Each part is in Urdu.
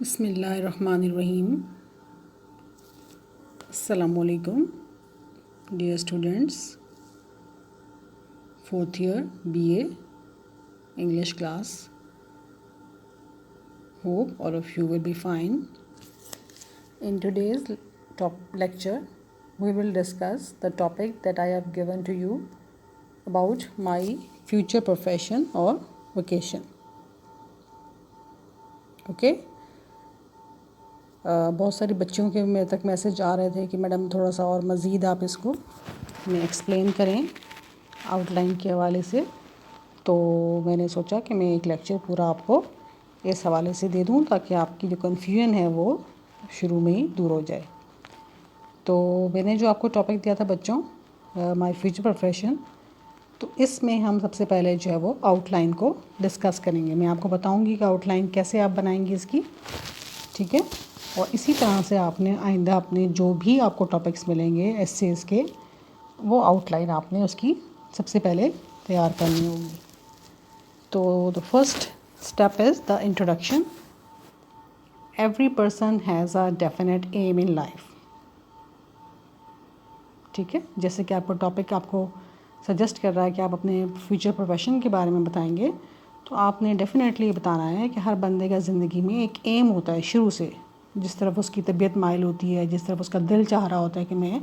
بسم اللہ الرحمن الرحیم. السلام علیکم dear students, 4th year BA English class. Hope all of you will be fine. In today's lecture we will discuss the topic that I have given to you about my future profession or vocation. Okay. بہت ساری بچیوں کے میرے تک میسیج آ رہے تھے کہ میڈم تھوڑا سا اور مزید آپ اس کو میں ایکسپلین کریں آؤٹ لائن کے حوالے سے. تو میں نے سوچا کہ میں ایک لیکچر پورا آپ کو اس حوالے سے دے دوں تاکہ آپ کی جو کنفیوژن ہے وہ شروع میں ہی دور ہو جائے. تو میں نے جو آپ کو ٹاپک دیا تھا بچوں مائی فیوچر پروفیشن، تو اس میں ہم سب سے پہلے جو ہے وہ آؤٹ لائن کو ڈسکس کریں گے. میں آپ کو بتاؤں گی کہ آؤٹ لائن کیسے آپ بنائیں گے اس کی، ٹھیک ہے. اور اسی طرح سے آپ نے آئندہ اپنے جو بھی آپ کو ٹاپکس ملیں گے ایسیز کے، وہ آؤٹ لائن آپ نے اس کی سب سے پہلے تیار کرنی ہوگی. تو the first step is the introduction. Every person has a definite aim in life. ٹھیک ہے، جیسے کہ آپ کو ٹاپک آپ کو سجیسٹ کر رہا ہے کہ آپ اپنے فیوچر پروفیشن کے بارے میں بتائیں گے، تو آپ نے ڈیفینیٹلی بتانا ہے کہ ہر بندے کا زندگی میں ایک ایم ہوتا ہے شروع سے، جس طرف اس کی طبیعت مائل ہوتی ہے، جس طرف اس کا دل چاہ رہا ہوتا ہے کہ میں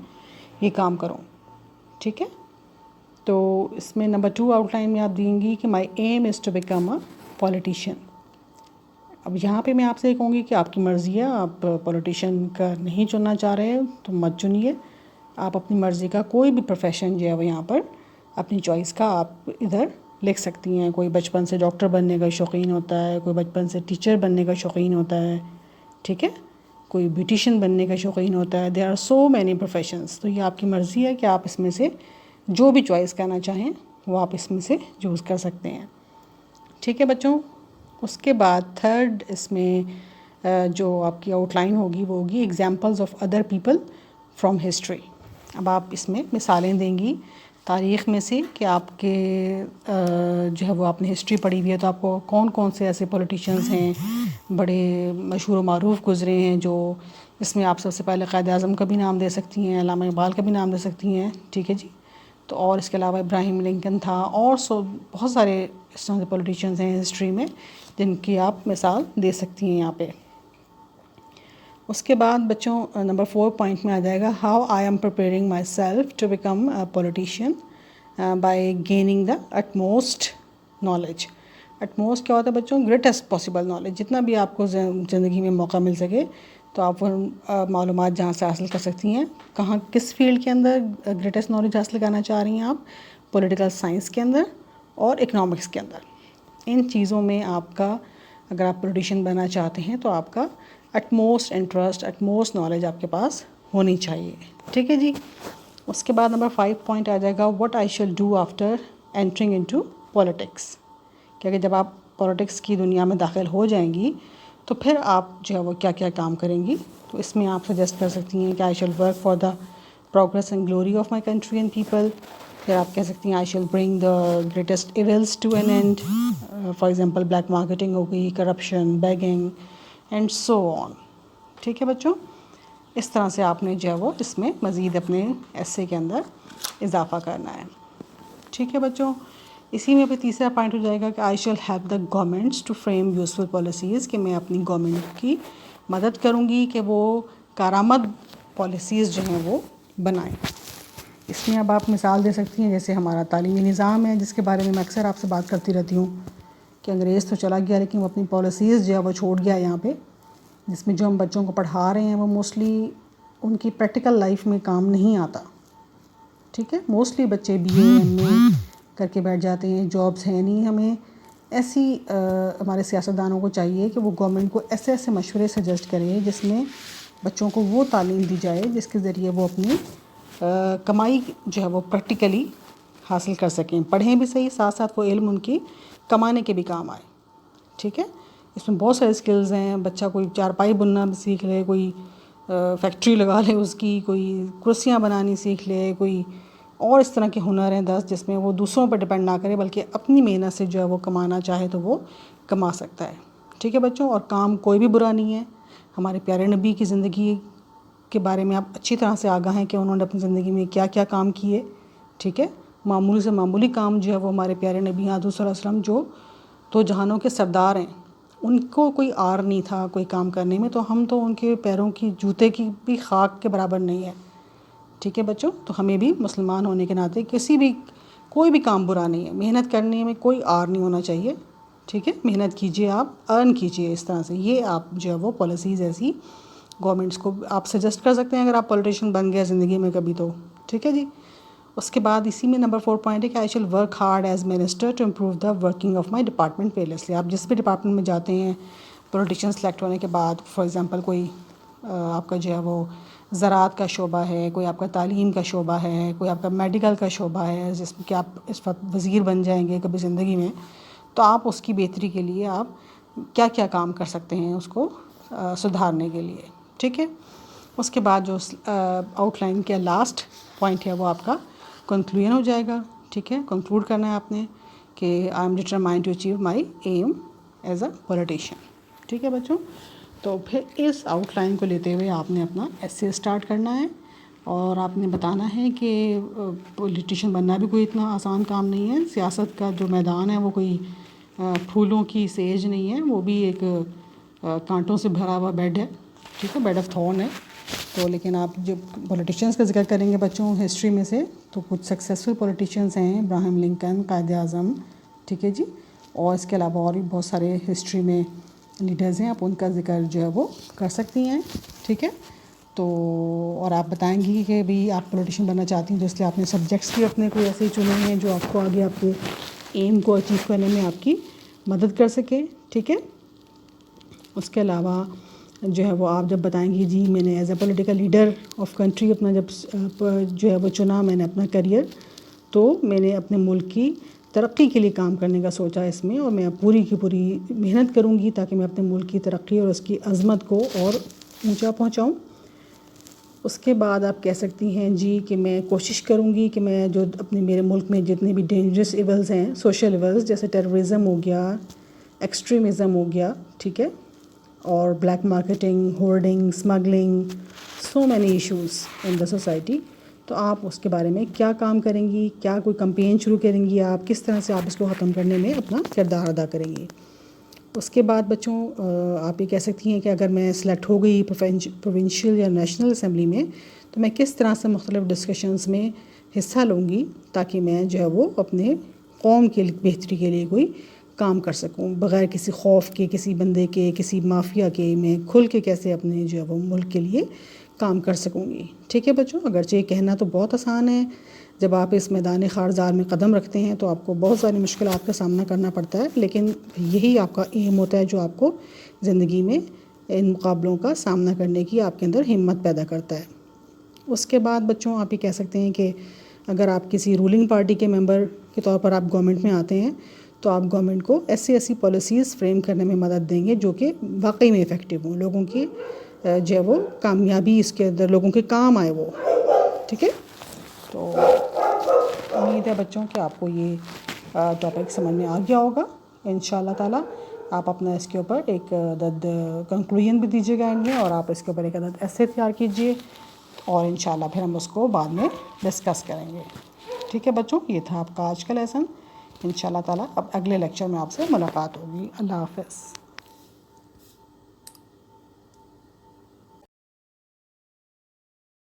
یہ کام کروں. ٹھیک ہے. تو اس میں نمبر 2 آؤٹ لائن میں آپ دیں گی کہ my aim is to become a politician. اب یہاں پہ میں آپ سے یہ کہوں گی کہ آپ کی مرضی ہے، آپ پولیٹیشین کا نہیں چننا چاہ رہے تو مت چنیے. آپ اپنی مرضی کا کوئی بھی پروفیشن جو ہے وہ یہاں پر اپنی چوائس کا آپ ادھر لکھ سکتی ہیں. کوئی بچپن سے ڈاکٹر بننے کا شوقین ہوتا ہے، کوئی بچپن سے ٹیچر بننے کا شوقین ہوتا ہے، ٹھیک ہے، کوئی بیوٹیشین بننے کا شوقین ہوتا ہے. There are so many professions. تو یہ آپ کی مرضی ہے کہ آپ اس میں سے جو بھی چوائس کرنا چاہیں وہ آپ اس میں سے چوز کر سکتے ہیں. ٹھیک ہے بچوں. اس کے بعد تھرڈ اس میں جو آپ کی آؤٹ لائن ہوگی وہ ہوگی examples of other people from history. اب آپ اس میں مثالیں دیں گی تاریخ میں سے کہ آپ کے جو ہے وہ آپ نے ہسٹری پڑھی ہوئی ہے، تو آپ کو کون کون سے ایسے پولیٹیشینز ہیں بڑے مشہور و معروف گزرے ہیں. جو اس میں آپ سب سے پہلے قائد اعظم کا بھی نام دے سکتی ہیں، علامہ اقبال کا بھی نام دے سکتی ہیں، ٹھیک ہے جی. تو اور اس کے علاوہ ابراہیم لنکن تھا، اور بہت سارے اس طرح سے پولیٹیشینز ہیں ہسٹری میں جن کی آپ مثال دے سکتی ہیں یہاں پہ. اس کے بعد بچوں نمبر 4 پوائنٹ میں آ جائے گا how I am preparing myself to become a politician by gaining the utmost knowledge. Utmost کیا ہوتا ہے بچوں؟ Greatest possible knowledge. جتنا بھی آپ کو زندگی میں موقع مل سکے تو آپ وہ معلومات جہاں سے حاصل کر سکتی ہیں. کہاں کس فیلڈ کے اندر گریٹسٹ نالج حاصل کرنا چاہ رہی ہیں آپ؟ پولیٹیکل سائنس کے اندر اور اکنامکس کے اندر. ان چیزوں میں آپ کا اگر آپ پولیٹیشین بننا چاہتے ہیں تو آپ کا اٹموسٹ انٹرسٹ، اٹموسٹ نالج آپ کے پاس ہونی چاہیے. ٹھیک ہے جی. اس کے بعد نمبر 5 پوائنٹ آ جائے گا what I shall do after entering into politics. کہ جب آپ پولیٹکس کی دنیا میں داخل ہو جائیں گی تو پھر آپ جو ہے وہ کیا کیا کام کریں گی. تو اس میں آپ سجیسٹ کر سکتی ہیں کہ I shall work for the progress and glory of my country and people. پھر آپ کہہ سکتی ہیں I shall bring the greatest events to an end. For example black marketing ہو گئی، corruption, begging and so on. ٹھیک ہے بچوں. اس طرح سے آپ نے جو ہے وہ اس میں مزید اپنے ایسے کے اندر اضافہ کرنا ہے. ٹھیک ہے بچوں. اسی میں پھر تیسرا پوائنٹ ہو جائے گا کہ I shall help the governments to frame useful policies. کہ میں اپنی گورنمنٹ کی مدد کروں گی کہ وہ کارآمد پالیسیز جو ہیں وہ بنائیں. اس میں اب آپ مثال دے سکتی ہیں جیسے ہمارا تعلیمی نظام ہے جس کے بارے میں اکثر آپ سے بات کرتی رہتی ہوں کہ انگریز تو چلا گیا لیکن وہ اپنی پالیسیز جو ہے وہ چھوڑ گیا یہاں پہ، جس میں جو ہم بچوں کو پڑھا رہے ہیں وہ موسٹلی ان کی پریکٹیکل لائف میں کام نہیں آتا. ٹھیک ہے. موسٹلی بچے BA MA کر کے بیٹھ جاتے ہیں، جابس ہیں نہیں. ہمیں ایسی ہمارے سیاستدانوں کو چاہیے کہ وہ گورنمنٹ کو ایسے ایسے مشورے سجیسٹ کریں جس میں بچوں کو وہ تعلیم دی جائے جس کے ذریعے وہ اپنی کمائی جو ہے وہ پریکٹیکلی حاصل کر سکیں. پڑھیں بھی صحیح، ساتھ ساتھ وہ علم ان کی کمانے کے بھی کام آئے. ٹھیک ہے. اس میں بہت سارے اسکلز ہیں. بچہ کوئی چارپائی بننا سیکھ لے، کوئی فیکٹری لگا لے اس کی، کوئی کرسیاں بنانی سیکھ لے، کوئی اور اس طرح کے ہنر ہیں 10 جس میں وہ دوسروں پر ڈپینڈ نہ کرے بلکہ اپنی محنت سے جو ہے وہ کمانا چاہے تو وہ کما سکتا ہے. ٹھیک ہے بچوں. اور کام کوئی بھی برا نہیں ہے. ہمارے پیارے نبی کی زندگی کے بارے میں آپ اچھی طرح سے آگاہ ہیں کہ انہوں نے اپنی زندگی میں کیا کیا کام کیے. ٹھیک ہے, معمولی سے معمولی کام جو ہے وہ ہمارے پیارے نبی حضور صلی اللہ علیہ وسلم جو تو جہانوں کے سردار ہیں, ان کو کوئی آر نہیں تھا کوئی کام کرنے میں, تو ہم تو ان کے پیروں کی جوتے کی بھی خاک کے برابر نہیں ہے. ٹھیک ہے بچوں, تو ہمیں بھی مسلمان ہونے کے ناطے کوئی بھی کام برا نہیں ہے. محنت کرنے میں کوئی آر نہیں ہونا چاہیے. ٹھیک ہے, محنت کیجئے, آپ ارن کیجئے اس طرح سے. یہ آپ جو ہے وہ پالیسیز ایسی گورنمنٹس کو آپ سجیسٹ کر سکتے ہیں اگر آپ پولیٹیشین بن گئے زندگی میں کبھی تو. ٹھیک ہے جی. اس کے بعد اسی میں نمبر 4 پوائنٹ ہے کہ I shall work hard as minister to improve the working of my department fearlessly. آپ جس بھی ڈپارٹمنٹ میں جاتے ہیں پولیٹیشین سلیکٹ ہونے کے بعد, فار ایگزامپل کوئی آپ کا جو ہے وہ زراعت کا شعبہ ہے, کوئی آپ کا تعلیم کا شعبہ ہے, کوئی آپ کا میڈیکل کا شعبہ ہے, جس میں کہ آپ اس وقت وزیر بن جائیں گے کبھی زندگی میں, تو آپ اس کی بہتری کے لیے آپ کیا کیا کام کر سکتے ہیں اس کو سدھارنے کے لیے. ٹھیک ہے. اس کے بعد جو آؤٹ لائن کا لاسٹ پوائنٹ ہے وہ آپ کا کنکلوژن ہو جائے گا. ٹھیک ہے, کنکلوڈ کرنا ہے آپ نے کہ I am determined to achieve my aim as a politician. ٹھیک ہے بچوں, تو پھر اس آؤٹ لائن کو لیتے ہوئے آپ نے اپنا ایسے اسٹارٹ کرنا ہے, اور آپ نے بتانا ہے کہ پولیٹیشین بننا بھی کوئی اتنا آسان کام نہیں ہے. سیاست کا جو میدان ہے وہ کوئی پھولوں کی سیج نہیں ہے, وہ بھی ایک کانٹوں سے بھرا ہوا بیڈ ہے. ٹھیک ہے, بیڈ آف تھورن ہے. تو لیکن آپ جب پولیٹیشینس کا ذکر کریں گے بچوں ہسٹری میں سے, تو کچھ سکسیزفل پولیٹیشینس ہیں, ابراہیم لنکن, قائد اعظم. ٹھیک ہے جی. اور اس کے علاوہ اور بھی بہت سارے ہسٹری میں لیڈرز ہیں, آپ ان کا ذکر جو ہے وہ کر سکتی ہیں. ٹھیک ہے. تو اور آپ بتائیں گی کہ بھی آپ پولیٹیشین بننا چاہتی ہیں, تو اس لیے آپ نے سبجیکٹس بھی اپنے کوئی ایسے چنے ہیں جو آپ کو آگے آپ کے ایم کو اچیو کرنے میں آپ کی مدد کر سکے. ٹھیک ہے. اس کے علاوہ جو ہے وہ آپ جب بتائیں گی جی میں نے as a political leader of country اپنا جب جو ہے وہ چنا, میں نے اپنا کریئر, تو میں نے اپنے ملک کی ترقی کے لیے کام کرنے کا سوچا اس میں, اور میں پوری کی پوری محنت کروں گی تاکہ میں اپنے ملک کی ترقی اور اس کی عظمت کو اور اونچا پہنچاؤں. اس کے بعد آپ کہہ سکتی ہیں جی کہ میں کوشش کروں گی کہ میں جو میرے ملک میں جتنے بھی ڈینجرس ایولز ہیں, سوشل ایولز, جیسے ٹیررزم ہو گیا, ایکسٹریمزم ہو گیا. ٹھیک ہے. اور black marketing, hoarding, smuggling, so many issues in the society. تو آپ اس کے بارے میں کیا کام کریں گی, کیا کوئی کمپین شروع کریں گی, آپ کس طرح سے آپ اس کو ختم کرنے میں اپنا کردار ادا کریں گی. اس کے بعد بچوں آپ یہ کہہ سکتی ہیں کہ اگر میں سلیکٹ ہو گئی پروونشل یا نیشنل اسمبلی میں, تو میں کس طرح سے مختلف ڈسکشنز میں حصہ لوں گی تاکہ میں جو ہے وہ اپنے قوم کے بہتری کے لیے کوئی کام کر سکوں, بغیر کسی خوف کے, کسی بندے کے, کسی مافیا کے. میں کھل کے کیسے اپنے جو ہے وہ ملک کے لیے کام کر سکوں گی. ٹھیک ہے بچوں. اگرچہ یہ کہنا تو بہت آسان ہے, جب آپ اس میدان خارزار میں قدم رکھتے ہیں تو آپ کو بہت ساری مشکلات کا سامنا کرنا پڑتا ہے, لیکن یہی آپ کا ایم ہوتا ہے جو آپ کو زندگی میں ان مقابلوں کا سامنا کرنے کی آپ کے اندر ہمت پیدا کرتا ہے. اس کے بعد بچوں آپ یہ کہہ سکتے ہیں کہ اگر آپ کسی رولنگ پارٹی کے ممبر کے طور پر آپ گورنمنٹ میں آتے ہیں, تو آپ گورنمنٹ کو ایسی پالیسیز فریم کرنے میں مدد دیں گے جو کہ واقعی میں افیکٹو ہوں, لوگوں کی جو ہے وہ کامیابی اس کے اندر لوگوں کے کام آئے وہ. ٹھیک ہے. تو امید ہے بچوں کہ آپ کو یہ ٹاپک سمجھ میں آ گیا ہوگا. انشاءاللہ تعالیٰ آپ اپنا اس کے اوپر ایک عدد کنکلوژن بھی دیجیے گا اینڈ میں, اور آپ اس کے اوپر ایک عدد ایسے تیار کیجیے, اور انشاءاللہ پھر ہم اس کو بعد میں ڈسکس کریں گے. ٹھیک ہے بچوں. یہ تھا آپ کا آج کا لیسن. انشاءاللہ تعالیٰ اب اگلے لیکچر میں آپ سے ملاقات ہوگی. اللہ حافظ.